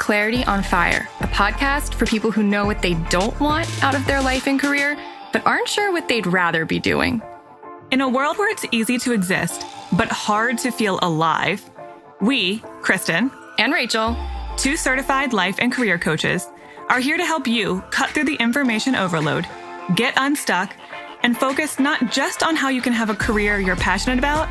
Clarity on Fire, a podcast for people who know what they don't want out of their life and career, but aren't sure what they'd rather be doing. In a world where it's easy to exist, but hard to feel alive, we, Kristen and Rachel, 2 certified life and career coaches, are here to help you cut through the information overload, get unstuck, and focus not just on how you can have a career you're passionate about,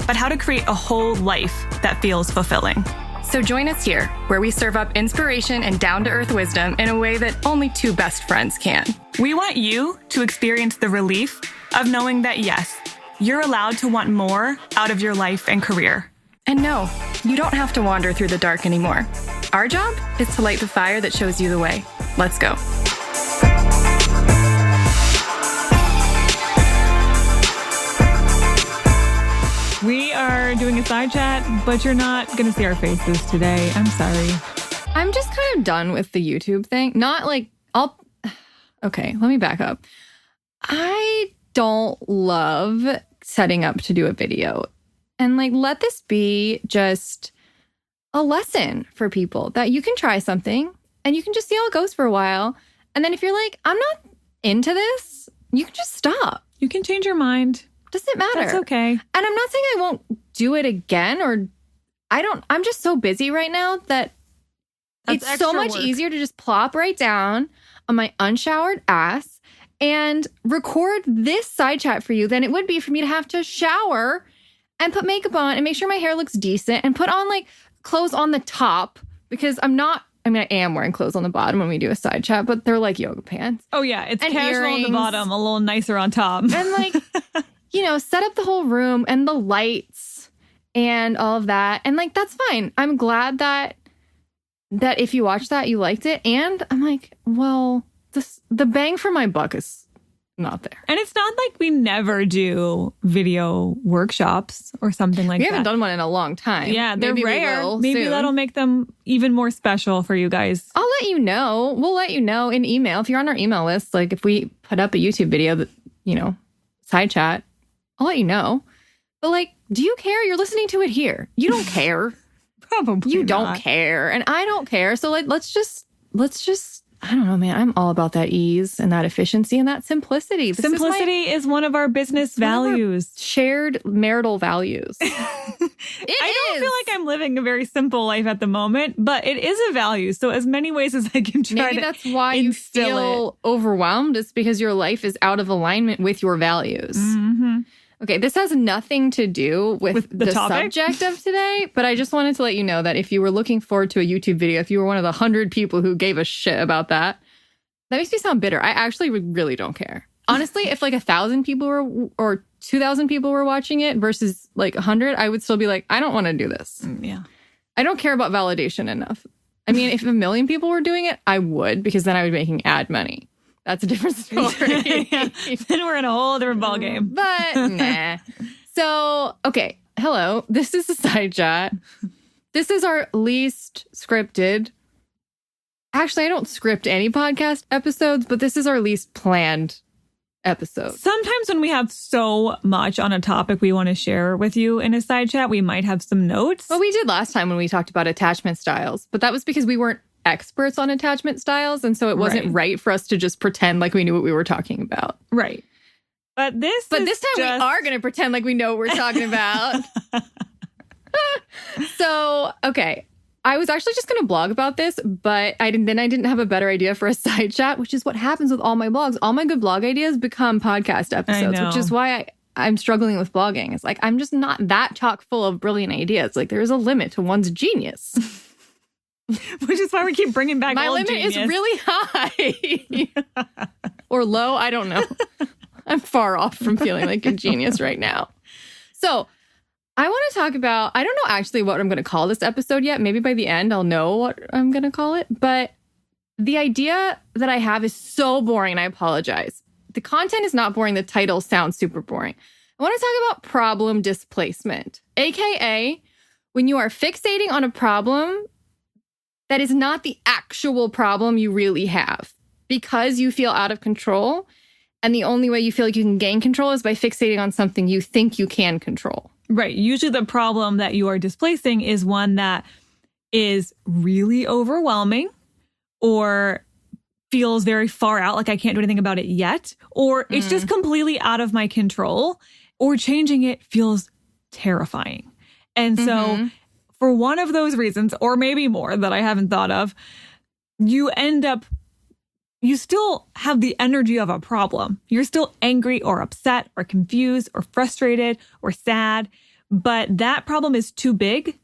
but how to create a whole life that feels fulfilling. So join us here, where we serve up inspiration and down-to-earth wisdom in a way that only 2 best friends can. We want you to experience the relief of knowing that, yes, you're allowed to want more out of your life and career. And no, you don't have to wander through the dark anymore. Our job is to light the fire that shows you the way. Let's go. We are doing a side chat, but you're not going to see our faces today. I'm sorry. I'm just kind of done with the YouTube thing. Not like Okay, let me back up. I don't love setting up to do a video. And let this be just a lesson for people that you can try something and you can just see how it goes for a while. And then if you're like, I'm not into this, you can just stop. You can change your mind. Doesn't matter. That's okay. And I'm not saying I won't do it again I'm just so busy right now that it's so much easier to just plop right down on my unshowered ass and record this side chat for you than it would be for me to have to shower and put makeup on and make sure my hair looks decent and put on clothes on the top because I am wearing clothes on the bottom when we do a side chat, but they're like yoga pants. Oh yeah, it's and casual earrings, on the bottom, a little nicer on top. And set up the whole room and the lights and all of that. And that's fine. I'm glad that if you watch that, you liked it. And I'm like, well, the bang for my buck is not there. And it's not like we never do video workshops or something like that. We haven't done one in a long time. Yeah, they're rare. Maybe soon. That'll make them even more special for you guys. I'll let you know. We'll let you know in email. If you're on our email list, if we put up a YouTube video that, side chat, I'll let you know. But do you care? You're listening to it here. You don't care. Probably You not. don't care. And I don't care. So let's just I don't know, man. I'm all about that ease and that efficiency and that simplicity. Simplicity is one of our business values. Shared marital values. I don't feel like I'm living a very simple life at the moment, but it is a value. So as many ways as I can try Maybe to that's why you feel overwhelmed. It's because your life is out of alignment with your values. Mm-hmm. Okay, this has nothing to do with the subject of today, but I just wanted to let you know that if you were looking forward to a YouTube video, if you were one of the 100 people who gave a shit about that makes me sound bitter. I actually really don't care. Honestly, if 1,000 people were or 2,000 people were watching it versus 100, I would still be like, I don't want to do this. Yeah. I don't care about validation enough. I mean, if 1 million people were doing it, I would, because then I would be making ad money. That's a different story. Yeah. Then we're in a whole different ballgame. But nah. So, okay. Hello. This is a side chat. This is our least scripted. Actually, I don't script any podcast episodes, but this is our least planned episode. Sometimes when we have so much on a topic we want to share with you in a side chat, we might have some notes. Well, we did last time when we talked about attachment styles, but that was because we weren't experts on attachment styles, and so it wasn't right for us to just pretend like we knew what we were talking about. Right. But this time we are going to pretend like we know what we're talking about. So, okay. I was actually just going to blog about this, but I didn't have a better idea for a side chat, which is what happens with all my blogs. All my good blog ideas become podcast episodes, which is why I'm struggling with blogging. It's I'm just not that chock full of brilliant ideas. There is a limit to one's genius. Which is why we keep bringing back my limit genius. Is really high. Or low, I don't know. I'm far off from feeling like a genius right now. So I want to talk about, I don't know actually what I'm going to call this episode yet. Maybe by the end I'll know what I'm going to call it. But the idea that I have is so boring, and I apologize. The content is not boring. The title sounds super boring. I want to talk about problem displacement, aka when you are fixating on a problem that is not the actual problem you really have because you feel out of control. And the only way you feel like you can gain control is by fixating on something you think you can control. Right. Usually the problem that you are displacing is one that is really overwhelming or feels very far out, like I can't do anything about it yet, or it's just completely out of my control, or changing it feels terrifying. And so for one of those reasons, or maybe more that I haven't thought of, you still have the energy of a problem. You're still angry or upset or confused or frustrated or sad, but that problem is too big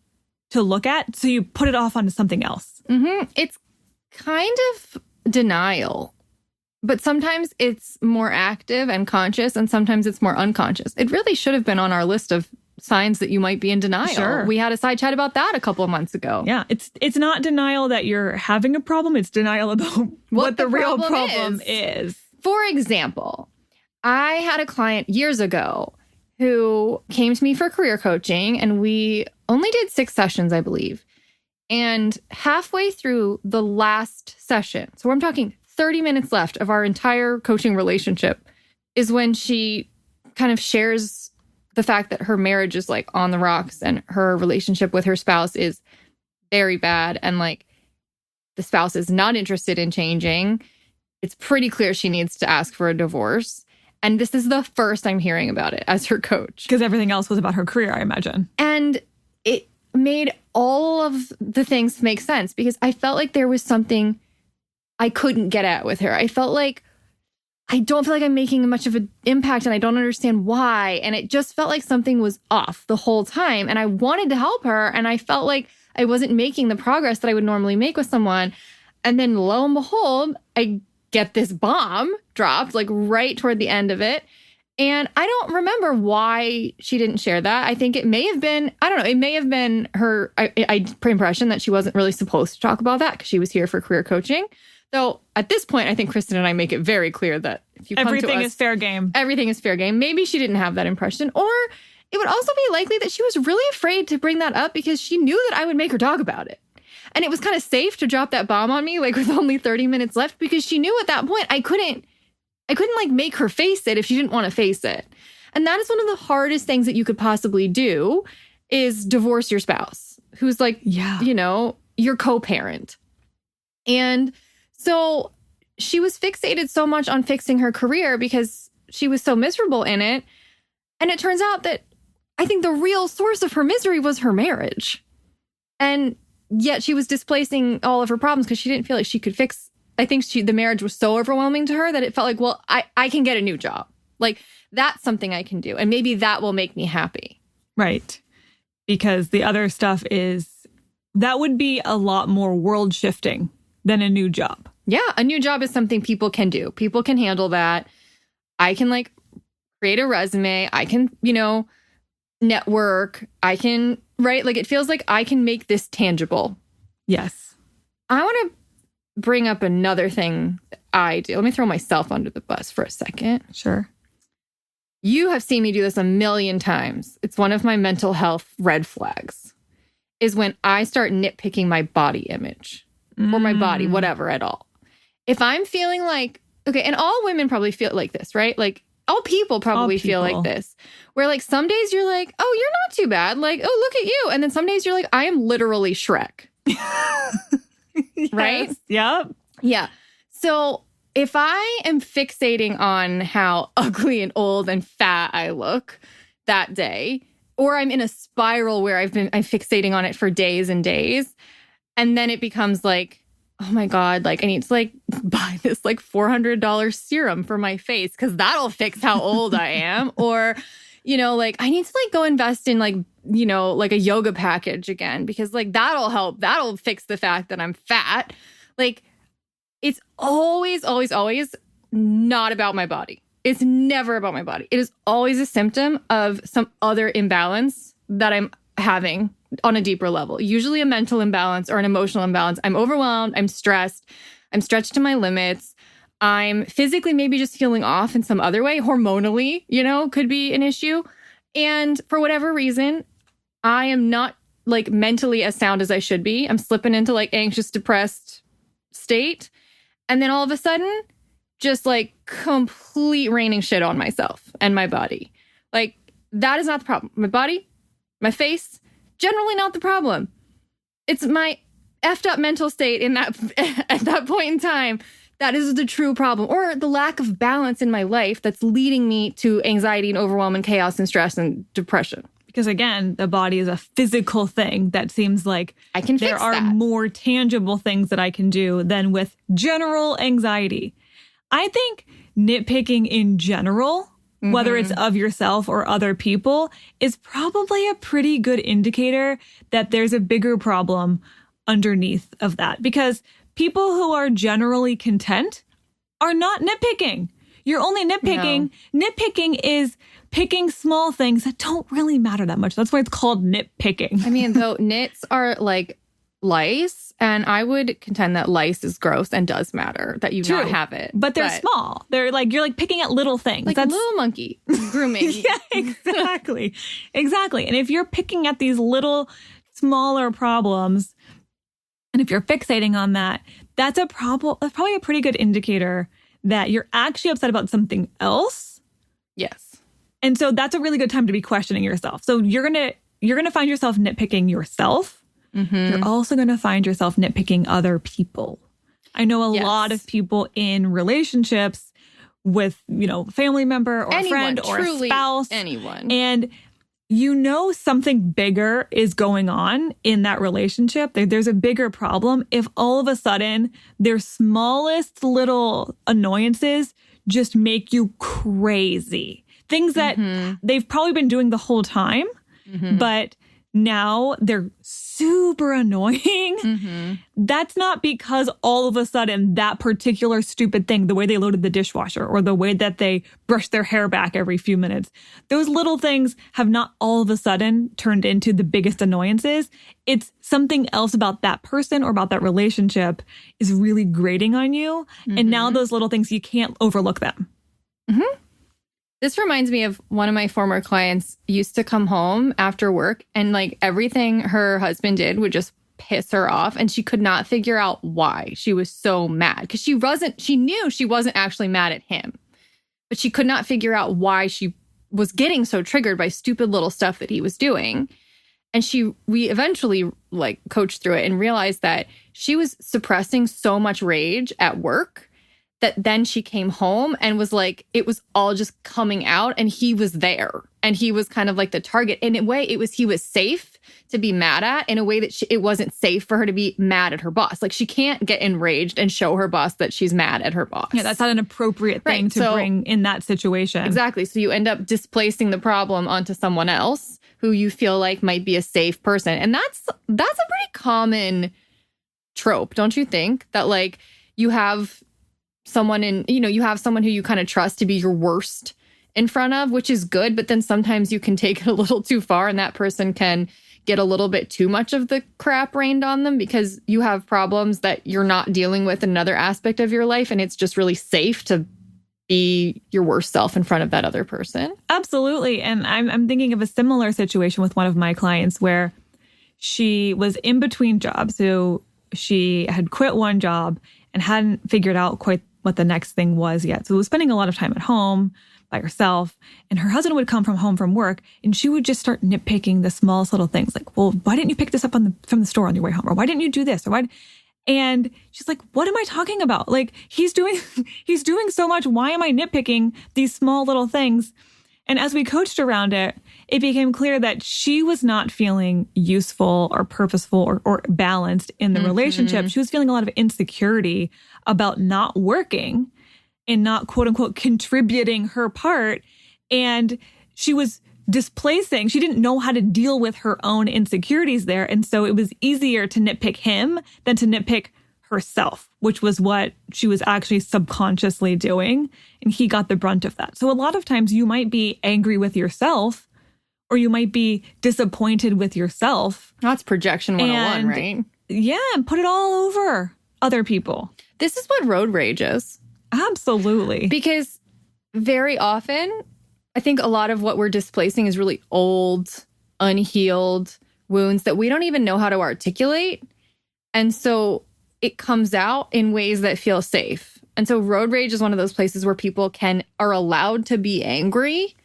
to look at, so you put it off onto something else. It's kind of denial, but sometimes it's more active and conscious, and sometimes it's more unconscious. It really should have been on our list of signs that you might be in denial. Sure. We had a side chat about that a couple of months ago. Yeah, it's not denial that you're having a problem. It's denial about what the real problem is. For example, I had a client years ago who came to me for career coaching, and we only did 6 sessions, I believe. And halfway through the last session, so I'm talking 30 minutes left of our entire coaching relationship, is when she kind of shares the fact that her marriage is like on the rocks and her relationship with her spouse is very bad. And like the spouse is not interested in changing. It's pretty clear she needs to ask for a divorce. And this is the first I'm hearing about it as her coach. Because everything else was about her career, I imagine. And it made all of the things make sense, because I felt like there was something I couldn't get at with her. I felt like I don't feel like I'm making much of an impact, and I don't understand why. And it just felt like something was off the whole time. And I wanted to help her, and I felt like I wasn't making the progress that I would normally make with someone. And then lo and behold, I get this bomb dropped like right toward the end of it. And I don't remember why she didn't share that. I think it may have been, I don't know, it may have been her impression that she wasn't really supposed to talk about that because she was here for career coaching. Though at this point, I think Kristen and I make it very clear that if you come to us, everything is fair game. Everything is fair game. Maybe she didn't have that impression. Or it would also be likely that she was really afraid to bring that up because she knew that I would make her talk about it. And it was kind of safe to drop that bomb on me, like with only 30 minutes left, because she knew at that point I couldn't like make her face it if she didn't want to face it. And that is one of the hardest things that you could possibly do, is divorce your spouse, who's like, you know, your co-parent. And so she was fixated so much on fixing her career because she was so miserable in it. And it turns out that I think the real source of her misery was her marriage. And yet she was displacing all of her problems because she didn't feel like she could fix. I think the marriage was so overwhelming to her that it felt like, well, I can get a new job. Like, that's something I can do. And maybe that will make me happy. Right. Because the other stuff that would be a lot more world shifting than a new job. Yeah. A new job is something people can do. People can handle that. I can like create a resume. I can, you know, network. I can, right? Like, it feels like I can make this tangible. Yes. I want to bring up another thing I do. Let me throw myself under the bus for a second. Sure. You have seen me do this a million times. It's one of my mental health red flags, is when I start nitpicking my body image or my body, whatever at all. If I'm feeling like, okay, and all women probably feel like this, right? Like all people probably feel like this, where like some days you're like, oh, you're not too bad. Like, oh, look at you. And then some days you're like, I am literally Shrek. Yes. Right? Yep. Yeah. So if I am fixating on how ugly and old and fat I look that day, or I'm in a spiral where I'm fixating on it for days and days, and then it becomes like, oh my God, like I need to like buy this like $400 serum for my face because that'll fix how old I am. Or, you know, like I need to like go invest in like, you know, like a yoga package again because like that'll help. That'll fix the fact that I'm fat. Like it's always, always, always not about my body. It's never about my body. It is always a symptom of some other imbalance that I'm having on a deeper level, usually a mental imbalance or an emotional imbalance. I'm overwhelmed. I'm stressed. I'm stretched to my limits. I'm physically maybe just feeling off in some other way. Hormonally, you know, could be an issue. And for whatever reason, I am not like mentally as sound as I should be. I'm slipping into like anxious, depressed state. And then all of a sudden, just like complete raining shit on myself and my body. Like that is not the problem. My body, my face, generally not the problem. It's my effed up mental state in that at that point in time. That is the true problem, or the lack of balance in my life that's leading me to anxiety and overwhelm and chaos and stress and depression. Because again, the body is a physical thing that seems like I can there fix are that. more tangible things that I can do than with general anxiety. I think nitpicking in general, whether it's of yourself or other people, is probably a pretty good indicator that there's a bigger problem underneath of that. Because people who are generally content are not nitpicking. You're only nitpicking. No. Nitpicking is picking small things that don't really matter that much. That's why it's called nitpicking. I mean, though, nits are like lice, and I would contend that lice is gross and does matter, that you not have it. But they're small. They're like, you're like picking at little things. Like a little monkey grooming. Yeah, exactly. Exactly. And if you're picking at these little, smaller problems, and if you're fixating on that, that's a problem. That's probably a pretty good indicator that you're actually upset about something else. Yes. And so that's a really good time to be questioning yourself. So you're gonna find yourself nitpicking yourself. You're also gonna find yourself nitpicking other people. I know a lot of people in relationships with, family member or a friend or a spouse. Anyone. And something bigger is going on in that relationship. There's a bigger problem if all of a sudden their smallest little annoyances just make you crazy. Things that they've probably been doing the whole time, but now they're super annoying. That's not because all of a sudden that particular stupid thing, the way they loaded the dishwasher or the way that they brush their hair back every few minutes, those little things have not all of a sudden turned into the biggest annoyances. It's something else about that person or about that relationship is really grating on you. And now those little things, you can't overlook them. This reminds me of one of my former clients used to come home after work and like everything her husband did would just piss her off. And she could not figure out why she was so mad, because she knew she wasn't actually mad at him, but she could not figure out why she was getting so triggered by stupid little stuff that he was doing. And we eventually like coached through it and realized that she was suppressing so much rage at work that then she came home and was like, it was all just coming out and he was there. And he was kind of like the target. In a way, he was safe to be mad at, in a way that it wasn't safe for her to be mad at her boss. Like she can't get enraged and show her boss that she's mad at her boss. Yeah, that's not an appropriate thing to bring in that situation. Exactly. So you end up displacing the problem onto someone else who you feel like might be a safe person. And that's a pretty common trope, don't you think? That like you have someone you have someone who you kind of trust to be your worst in front of, which is good. But then sometimes you can take it a little too far and that person can get a little bit too much of the crap rained on them because you have problems that you're not dealing with in another aspect of your life. And it's just really safe to be your worst self in front of that other person. Absolutely. And I'm thinking of a similar situation with one of my clients where she was in between jobs. So she had quit one job and hadn't figured out quite what the next thing was yet. So was spending a lot of time at home by herself. And her husband would come home from work and she would just start nitpicking the smallest little things. Like, well, why didn't you pick this up from the store on your way home? Or why didn't you do this? Or why? And she's like, what am I talking about? Like, he's doing so much. Why am I nitpicking these small little things? And as we coached around it, it became clear that she was not feeling useful or purposeful or balanced in the relationship. She was feeling a lot of insecurity about not working and not, quote unquote, contributing her part. And she was displacing. She didn't know how to deal with her own insecurities there. And so it was easier to nitpick him than to nitpick herself, which was what she was actually subconsciously doing. And he got the brunt of that. So a lot of times you might be angry with yourself or you might be disappointed with yourself. That's projection 101, right? Yeah, and put it all over other people. This is what road rage is. Absolutely. Because very often, I think a lot of what we're displacing is really old, unhealed wounds that we don't even know how to articulate. And so it comes out in ways that feel safe. And so road rage is one of those places where people are allowed to be angry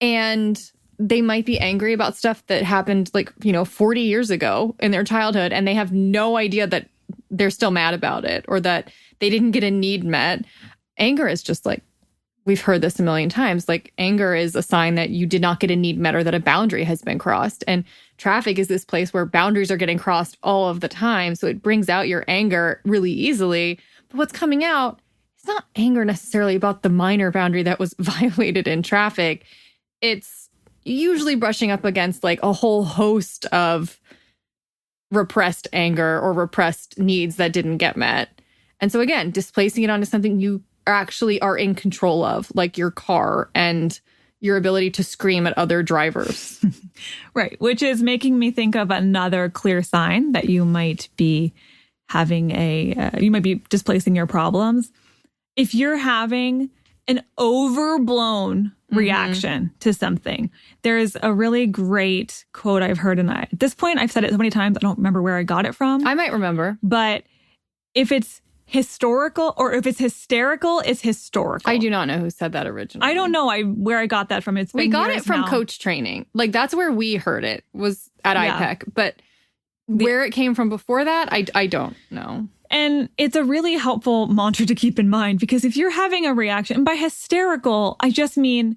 and they might be angry about stuff that happened 40 years ago in their childhood, and they have no idea that they're still mad about it or that they didn't get a need met. Anger is just we've heard this a million times. Anger is a sign that you did not get a need met or that a boundary has been crossed. And traffic is this place where boundaries are getting crossed all of the time. So it brings out your anger really easily. But what's coming out, it's not anger necessarily about the minor boundary that was violated in traffic. It's usually brushing up against a whole host of repressed anger or repressed needs that didn't get met. And so again, displacing it onto something you actually are in control of, like your car and your ability to scream at other drivers. Right. Which is making me think of another clear sign that you might be having you might be displacing your problems. If you're having an overblown reaction to something, there's a really great quote I've heard. And at this point, I've said it so many times, I don't remember where I got it from. I might remember. But if it's historical or if it's hysterical, it's historical. I do not know who said that originally. I don't know where I got that from. We got it from coach training. That's where we heard it, was at IPEC. But where it came from before that, I don't know. And it's a really helpful mantra to keep in mind, because if you're having a reaction, and by hysterical, I just mean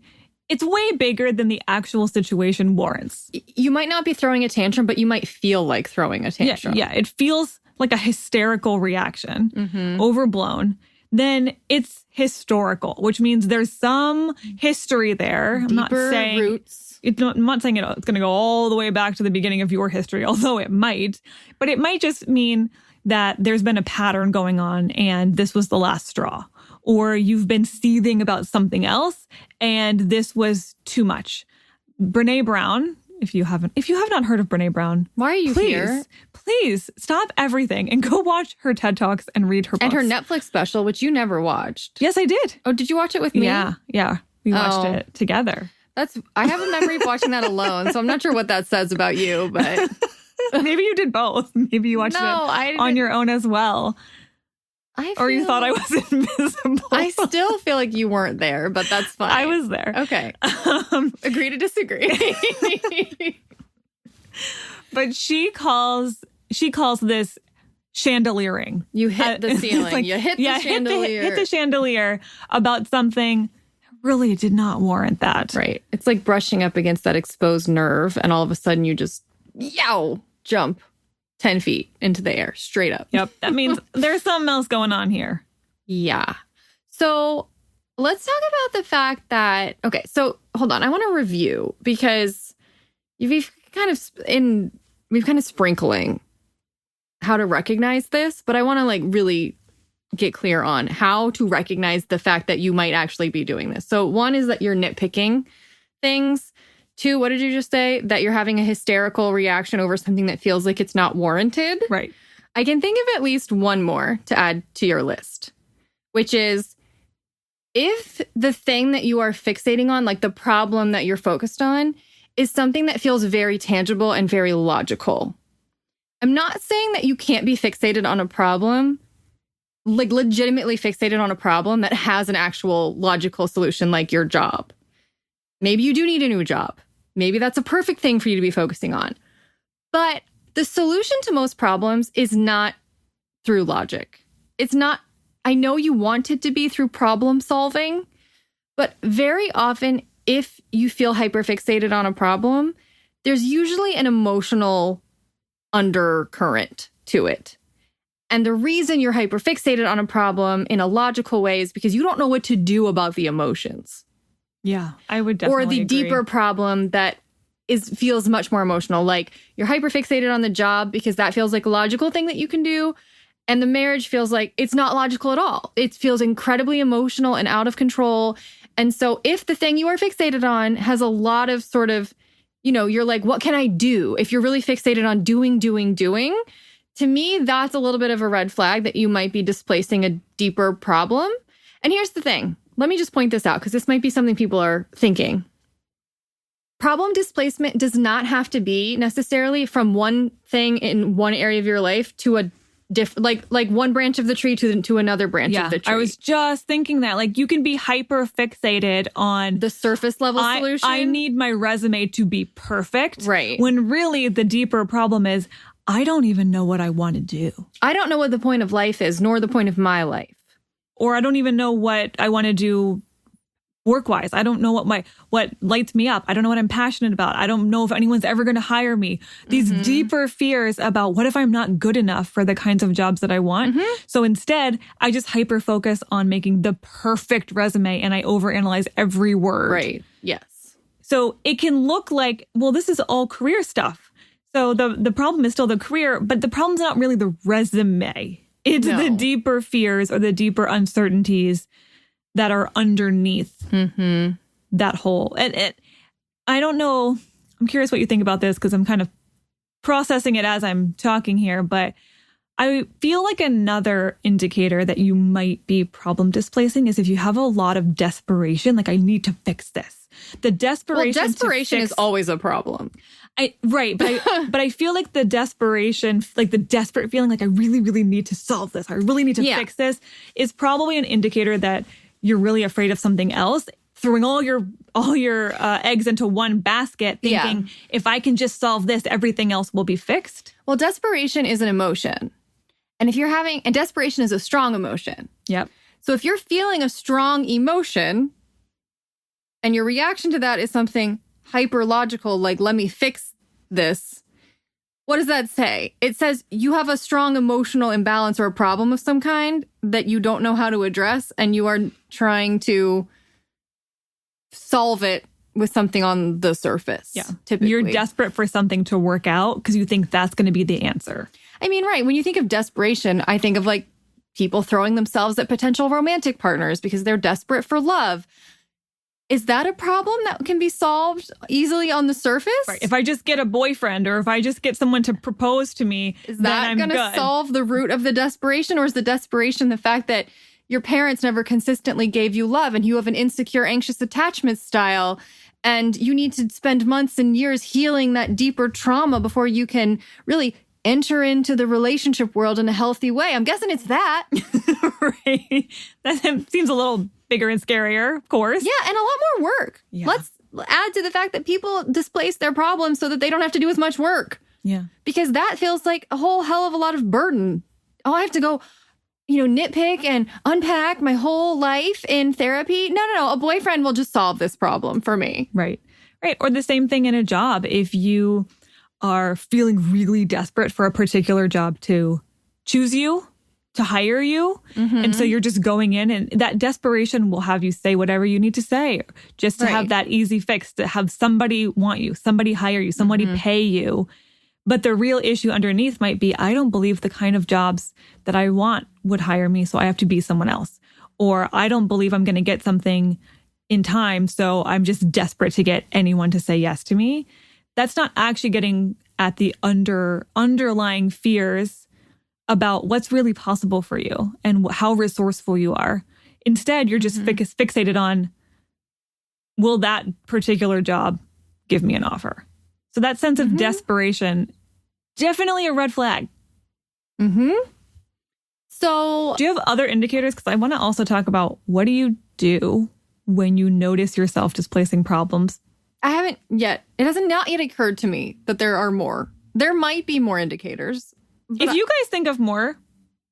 it's way bigger than the actual situation warrants. You might not be throwing a tantrum, but you might feel like throwing a tantrum. Yeah, it feels like a hysterical reaction, overblown. Then it's historical, which means there's some history there. Deeper I'm not saying roots. I'm not saying it's going to go all the way back to the beginning of your history, although it might. But it might just mean that there's been a pattern going on and this was the last straw. Or you've been seething about something else and this was too much. Brene Brown, if you have not heard of Brene Brown, why are you here? Please stop everything and go watch her TED Talks and read her books. And her Netflix special, which you never watched. Yes, I did. Oh, did you watch it with me? Yeah. We watched it together. I have a memory of watching that alone, so I'm not sure what that says about you, but maybe you did both. Maybe you watched it on your own as well. Or you thought I was invisible. I still feel like you weren't there, but that's fine. I was there. Okay. Agree to disagree. But she calls this chandeliering. You hit the ceiling. You hit the chandelier. Hit the chandelier about something that really did not warrant that. Right. It's like brushing up against that exposed nerve, and all of a sudden you just jump 10 feet into the air, straight up. Yep. That means there's something else going on here. Yeah. So let's talk about the fact that, okay, so hold on. I want to review, because we've kind of sprinkling how to recognize this, but I want to really get clear on how to recognize the fact that you might actually be doing this. So one is that you're nitpicking things. Two, what did you just say? That you're having a hysterical reaction over something that feels like it's not warranted. Right. I can think of at least one more to add to your list, which is if the thing that you are fixating on, like the problem that you're focused on, is something that feels very tangible and very logical. I'm not saying that you can't be fixated on a problem, like legitimately fixated on a problem that has an actual logical solution, like your job. Maybe you do need a new job. Maybe that's a perfect thing for you to be focusing on. But the solution to most problems is not through logic. It's not, I know you want it to be through problem solving, but very often if you feel hyperfixated on a problem, there's usually an emotional undercurrent to it. And the reason you're hyperfixated on a problem in a logical way is because you don't know what to do about the emotions. Yeah, I would definitely Or the agree. deeper problem that feels much more emotional. Like you're hyperfixated on the job because that feels like a logical thing that you can do. And the marriage feels like it's not logical at all. It feels incredibly emotional and out of control. And so if the thing you are fixated on has a lot of sort of, you're like, what can I do? If you're really fixated on doing, to me, that's a little bit of a red flag that you might be displacing a deeper problem. And here's the thing. Let me just point this out, because this might be something people are thinking. Problem displacement does not have to be necessarily from one thing in one area of your life to a like one branch of the tree to another branch of the tree. I was just thinking that. Like, you can be hyper fixated on the surface level solution. I need my resume to be perfect. Right. When really the deeper problem is, I don't even know what I want to do. I don't know what the point of life is, nor the point of my life. Or I don't even know what I want to do work-wise. I don't know what lights me up. I don't know what I'm passionate about. I don't know if anyone's ever going to hire me. These deeper fears about what if I'm not good enough for the kinds of jobs that I want. So instead, I just hyper-focus on making the perfect resume and I overanalyze every word. Right. Yes. So it can look like, well, this is all career stuff. So the problem is still the career, but the problem's not really the resume. It's the deeper fears or the deeper uncertainties that are underneath that whole. And I don't know. I'm curious what you think about this because I'm kind of processing it as I'm talking here. But I feel like another indicator that you might be problem displacing is if you have a lot of desperation, like I need to fix this. The desperation. Well, desperation is always a problem. Right. But I feel like the desperation, like the desperate feeling like I really, really need to solve this. I really need to fix this is probably an indicator that you're really afraid of something else, throwing all your eggs into one basket, thinking if I can just solve this, everything else will be fixed. Well, desperation is an emotion. And desperation is a strong emotion. Yep. So if you're feeling a strong emotion and your reaction to that is something hyper logical, like let me fix this, what does that say? It says you have a strong emotional imbalance or a problem of some kind that you don't know how to address, and you are trying to solve it with something on the surface. Yeah. Typically. You're desperate for something to work out because you think that's going to be the answer. I mean, right. When you think of desperation, I think of like people throwing themselves at potential romantic partners because they're desperate for love. Is that a problem that can be solved easily on the surface? Right. If I just get a boyfriend or if I just get someone to propose to me, is that going to solve the root of the desperation? Or is the desperation the fact that your parents never consistently gave you love and you have an insecure, anxious attachment style and you need to spend months and years healing that deeper trauma before you can really enter into the relationship world in a healthy way? I'm guessing it's that. Right. That seems a little bigger and scarier, of course. Yeah, and a lot more work. Yeah. Let's add to the fact that people displace their problems so that they don't have to do as much work. Yeah. Because that feels like a whole hell of a lot of burden. Oh, I have to go, nitpick and unpack my whole life in therapy. No. A boyfriend will just solve this problem for me. Right. Right. Or the same thing in a job. If you are feeling really desperate for a particular job to choose you, to hire you. And so you're just going in and that desperation will have you say whatever you need to say just to have that easy fix, to have somebody want you, somebody hire you, somebody pay you. But the real issue underneath might be, I don't believe the kind of jobs that I want would hire me, so I have to be someone else. Or I don't believe I'm going to get something in time, so I'm just desperate to get anyone to say yes to me. That's not actually getting at the underlying fears about what's really possible for you and how resourceful you are. Instead, you're just fixated on, will that particular job give me an offer? So that sense of desperation, definitely a red flag. So do you have other indicators? Because I want to also talk about, what do you do when you notice yourself displacing problems? I haven't yet. It has not yet occurred to me that there are more. There might be more indicators. If you guys think of more,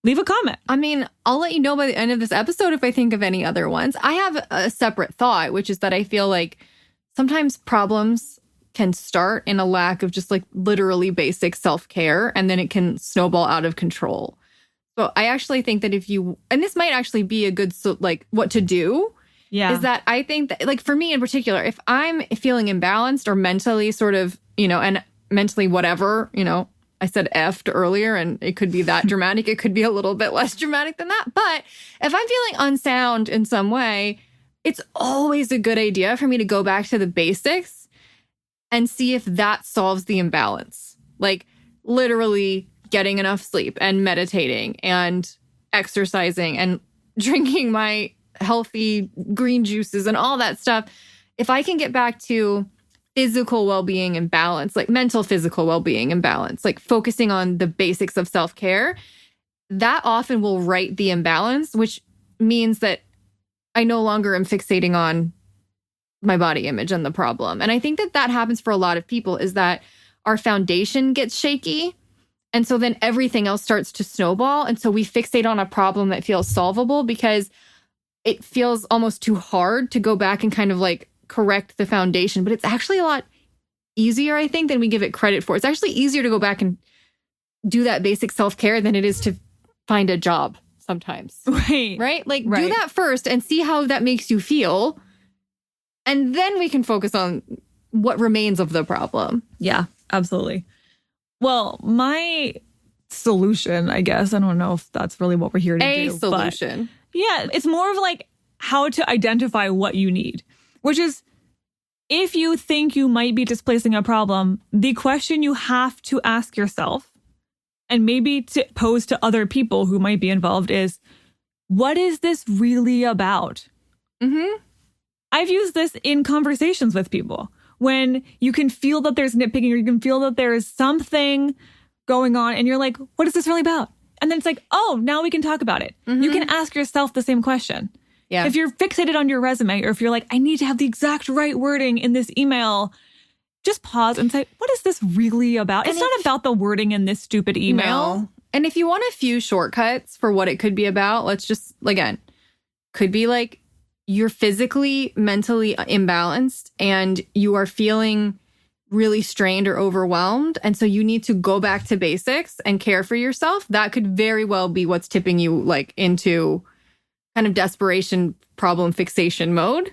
leave a comment. I mean, I'll let you know by the end of this episode if I think of any other ones. I have a separate thought, which is that I feel like sometimes problems can start in a lack of just like literally basic self-care, and then it can snowball out of control. So I actually think that and this might actually be a good, what to do. Yeah. Is that I think that, like, for me in particular, if I'm feeling imbalanced or mentally sort of, and mentally whatever, I said effed earlier, and it could be that dramatic. It could be a little bit less dramatic than that. But if I'm feeling unsound in some way, it's always a good idea for me to go back to the basics and see if that solves the imbalance. Like literally getting enough sleep and meditating and exercising and drinking my healthy green juices and all that stuff. If I can get back to physical well-being and balance, like mental, physical well-being and balance, like focusing on the basics of self-care, that often will right the imbalance, which means that I no longer am fixating on my body image and the problem. And I think that happens for a lot of people, is that our foundation gets shaky. And so then everything else starts to snowball. And so we fixate on a problem that feels solvable because it feels almost too hard to go back and kind of like correct the foundation. But it's actually a lot easier, I think, than we give it credit for. It's actually easier to go back and do that basic self-care than it is to find a job sometimes. Right? Like, do that first and see how that makes you feel. And then we can focus on what remains of the problem. Yeah, absolutely. Well, my solution, I guess, I don't know if that's really what we're here to do. A solution. Yeah, it's more of like how to identify what you need, which is, if you think you might be displacing a problem, the question you have to ask yourself, and maybe to pose to other people who might be involved, is, what is this really about? Mm-hmm. I've used this in conversations with people when you can feel that there's nitpicking, or you can feel that there is something going on, and you're like, what is this really about? And then it's like, oh, now we can talk about it. Mm-hmm. You can ask yourself the same question. Yeah. If you're fixated on your resume, or if you're like, I need to have the exact right wording in this email, just pause and say, what is this really about? It's not about the wording in this stupid email. No. And if you want a few shortcuts for what it could be about, let's just, again, could be like, you're physically, mentally imbalanced and you are feeling really strained or overwhelmed. And so you need to go back to basics and care for yourself. That could very well be what's tipping you like into kind of desperation, problem fixation mode.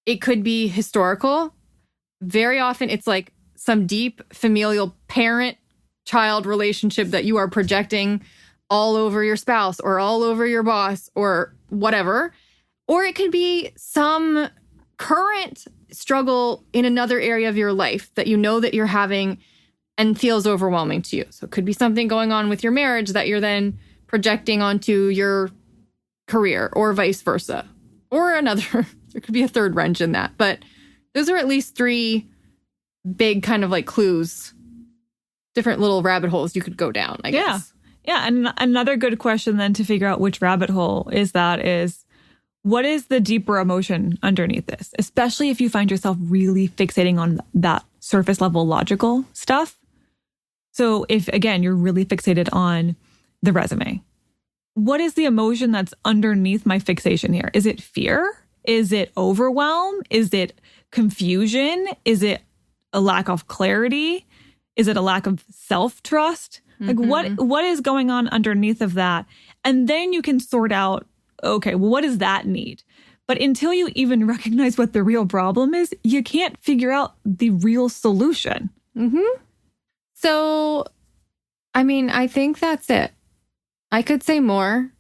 It could be historical. Very often it's like some deep familial parent-child relationship that you are projecting all over your spouse or all over your boss or whatever. Or it could be some current struggle in another area of your life that you know that you're having and feels overwhelming to you. So it could be something going on with your marriage that you're then projecting onto your career, or vice versa. Or another, there could be a third wrench in that. But those are at least 3 big kind of like clues, different little rabbit holes you could go down, I guess. Yeah. And another good question then to figure out which rabbit hole is, what is the deeper emotion underneath this? Especially if you find yourself really fixating on that surface level logical stuff. So if, again, you're really fixated on the resume, what is the emotion that's underneath my fixation here? Is it fear? Is it overwhelm? Is it confusion? Is it a lack of clarity? Is it a lack of self-trust? Like what is going on underneath of that? And then you can sort out, okay, well, what does that need? But until you even recognize what the real problem is, you can't figure out the real solution. Mm-hmm. So, I mean, I think that's it. I could say more,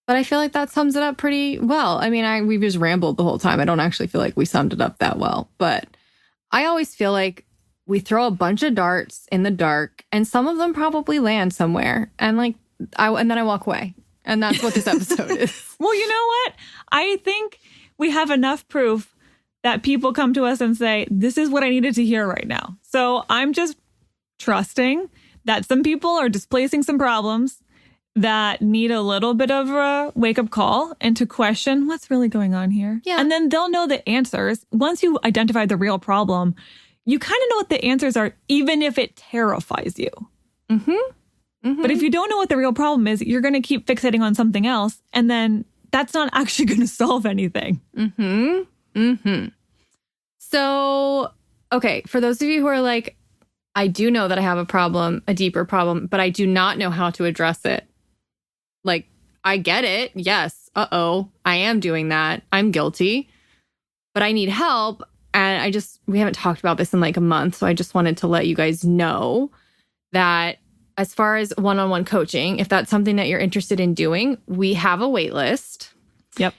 but I feel like that sums it up pretty well. I mean, we've just rambled the whole time. I don't actually feel like we summed it up that well, but I always feel like we throw a bunch of darts in the dark and some of them probably land somewhere. And and then I walk away. And that's what this episode is. Well, you know what? I think we have enough proof that people come to us and say, this is what I needed to hear right now. So I'm just trusting that some people are displacing some problems that need a little bit of a wake-up call and to question what's really going on here. Yeah. And then they'll know the answers. Once you identify the real problem, you kind of know what the answers are, even if it terrifies you. Mm-hmm. Mm-hmm. But if you don't know what the real problem is, you're going to keep fixating on something else. And then that's not actually going to solve anything. Mm-hmm. Mm-hmm. So, okay, for those of you who are like, I do know that I have a problem, a deeper problem, but I do not know how to address it. Like, I get it. Yes. I am doing that. I'm guilty, but I need help. And we haven't talked about this in like a month. So I just wanted to let you guys know that as far as one-on-one coaching, if that's something that you're interested in doing, we have a wait list. Yep.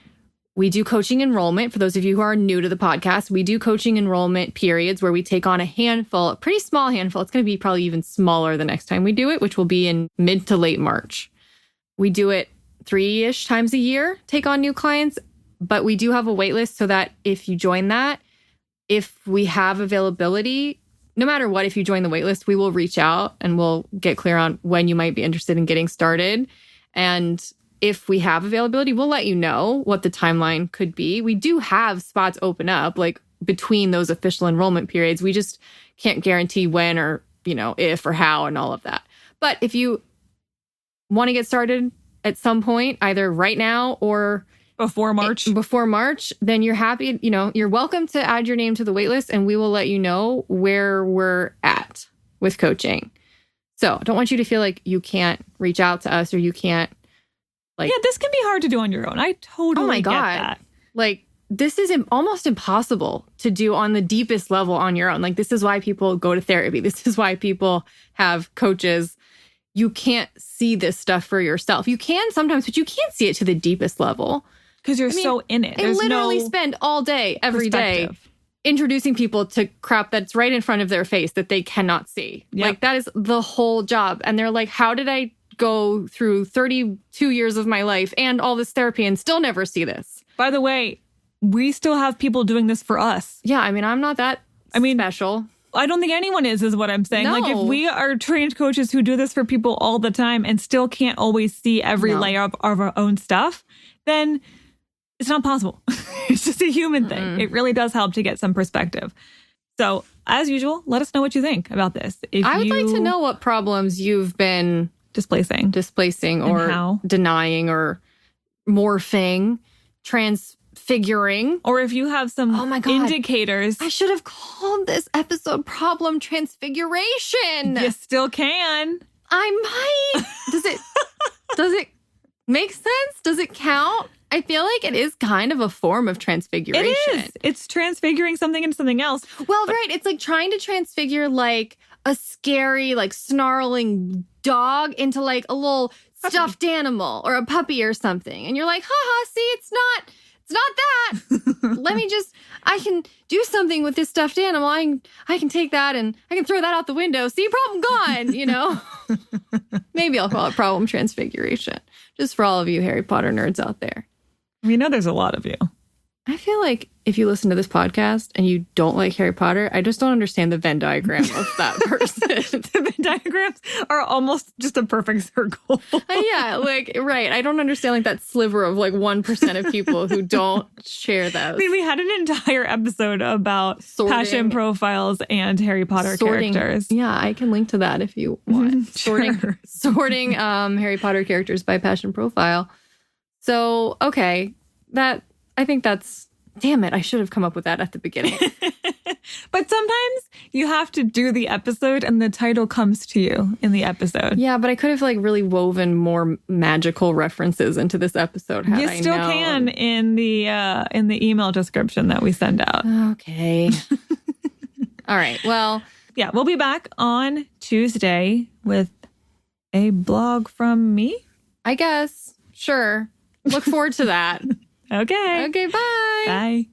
We do coaching enrollment. For those of you who are new to the podcast, we do coaching enrollment periods where we take on a pretty small handful. It's going to be probably even smaller the next time we do it, which will be in mid to late March. We do it 3-ish times a year, take on new clients, but we do have a wait list so that if you join that, if we have availability, no matter what, if you join the waitlist, we will reach out and we'll get clear on when you might be interested in getting started. And if we have availability, we'll let you know what the timeline could be. We do have spots open up, like between those official enrollment periods. We just can't guarantee when or, if or how and all of that. But if you want to get started at some point, either right now or before March, then you're happy, you're welcome to add your name to the waitlist, and we will let you know where we're at with coaching. So I don't want you to feel like you can't reach out to us or you can't this can be hard to do on your own. I totally get that. Like, this is almost impossible to do on the deepest level on your own. Like, this is why people go to therapy. This is why people have coaches. You can't see this stuff for yourself. You can sometimes, but you can't see it to the deepest level. Because you're so in it. They literally spend all day, every day, introducing people to crap that's right in front of their face that they cannot see. Yep. Like, that is the whole job. And they're like, how did I go through 32 years of my life and all this therapy and still never see this? By the way, we still have people doing this for us. Yeah, I'm not that special. I don't think anyone is what I'm saying. No. Like, if we are trained coaches who do this for people all the time and still can't always see every layer of our own stuff, then it's not possible. It's just a human thing. It really does help to get some perspective. So, as usual, let us know what you think about this. I would like to know what problems you've been displacing or denying or morphing, transfiguring. Or if you have some indicators. I should have called this episode Problem Transfiguration. You still can. I might. Does it make sense? Does it count? I feel like it is kind of a form of transfiguration. It is. It's transfiguring something into something else. Well, right. It's like trying to transfigure like a scary, like snarling dog into like a little stuffed animal or a puppy or something. And you're like, haha, see, it's not that. I can do something with this stuffed animal. I can take that and I can throw that out the window. See, problem gone, Maybe I'll call it Problem Transfiguration. Just for all of you Harry Potter nerds out there. We know there's a lot of you. I feel like if you listen to this podcast and you don't like Harry Potter, I just don't understand the Venn diagram of that person. The Venn diagrams are almost just a perfect circle. Yeah, like, right. I don't understand like that sliver of like 1% of people who don't share those. I mean, we had an entire episode about passion profiles and Harry Potter characters. Yeah, I can link to that if you want. Sorting Harry Potter characters by passion profile. So, okay, I think that's, damn it, I should have come up with that at the beginning. But sometimes you have to do the episode and the title comes to you in the episode. Yeah, but I could have like really woven more magical references into this episode had I known. You still can in the email description that we send out. Okay. All right, well. Yeah, we'll be back on Tuesday with a blog from me. I guess. Sure. Look forward to that. Okay. Okay, bye. Bye.